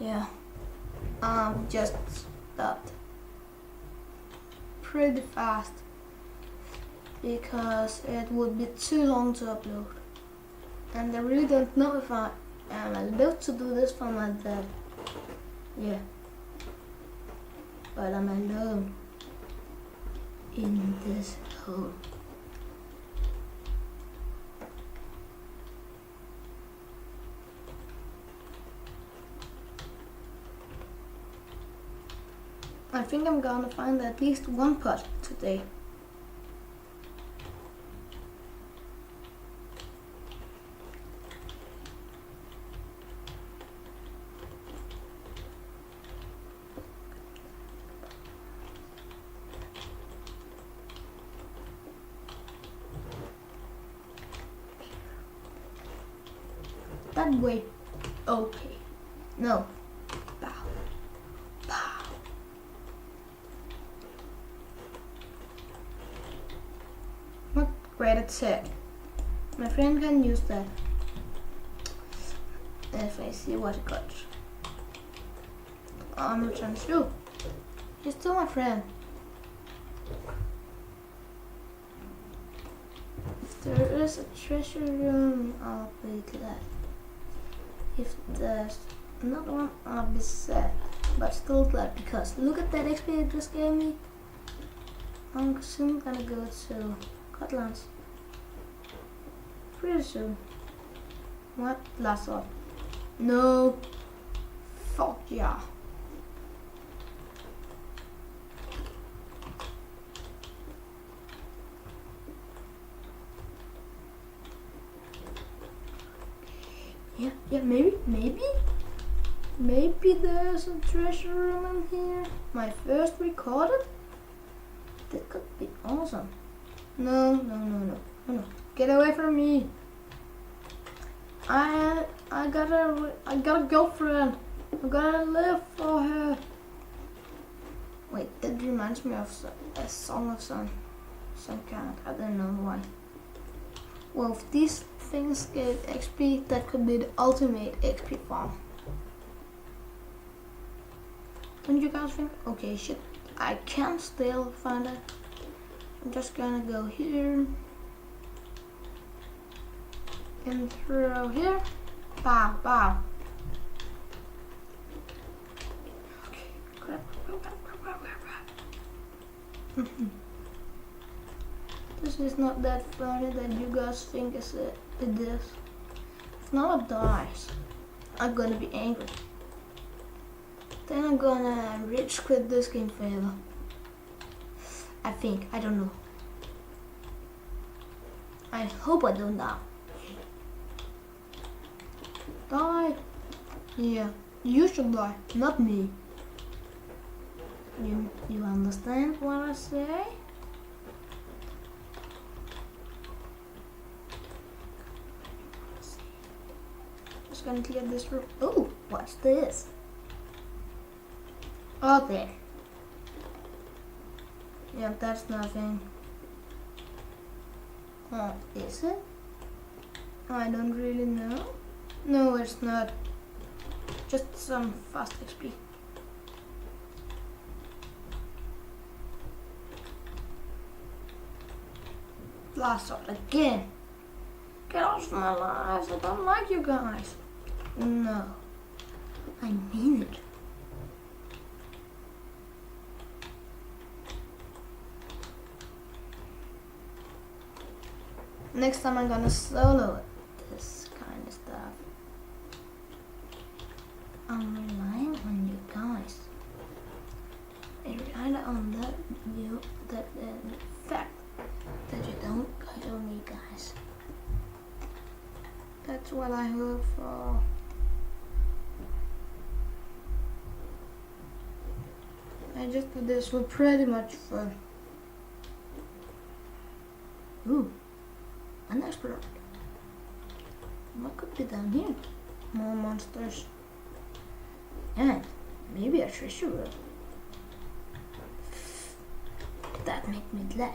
Yeah, just stopped pretty fast because it would be too long to upload, and I really don't know if I am allowed to do this for my dad. Yeah, but I'm alone in this hole. I think I'm gonna find at least one pot today. That way. Okay. No. Bow. Bow. What great attack. My friend can use that. If I see what he got. Return through. He's still my friend. If there is a treasure room, I'll be glad. If there's not one, I'll be sad, but still glad because look at that XP it just gave me. I'm soon gonna go to Cutlands. Pretty soon. What? Last one. No. Fuck yeah. Yeah, maybe there's a treasure room in here. My first recorded? That could be awesome. No. Get away from me. I got a girlfriend. I gotta live for her. Wait, that reminds me of a song of some kind. I don't know why. Well, if these things get XP, that could be the ultimate XP farm. Don't you guys think? Okay, shit. I can still find it. I'm just gonna go here. And throw here. Bow, bow. Okay, crap. This is not that funny that you guys think it is. If Nala dies, I'm gonna be angry. Then I'm gonna rage quit this game forever. I think, I don't know. I hope I don't die. Die? Yeah, you should die, not me. You understand what I say? Just gonna clear this room. Oh, what's this? Oh, there. Yeah, that's nothing. Oh, is it? I don't really know. No, it's not. Just some fast XP. Blast out again. Get off my lives. I don't like you guys. No. I mean it. Next time I'm gonna solo this kind of stuff. I'm relying on you guys. I rely on the fact that you don't kill me, guys. That's what I hope for. I just did this for pretty much fun. Ooh, an expert. What could be down here? More monsters. And maybe a treasure room. That makes me glad.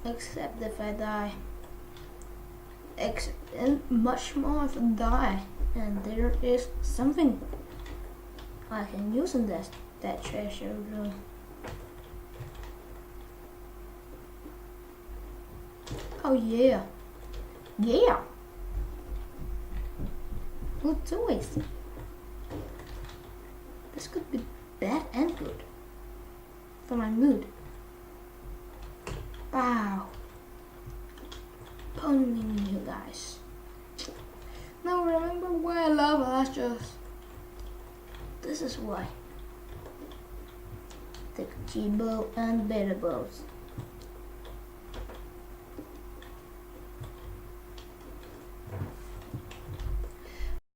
Except if I die. And much more if I die. And there is something I can use in that treasure room. Oh yeah. Yeah. Good choice. This could be bad and good for my mood. Wow. Pony me, you guys. Now remember why I love Astros. This is why. The G-Bow and Beta Bows.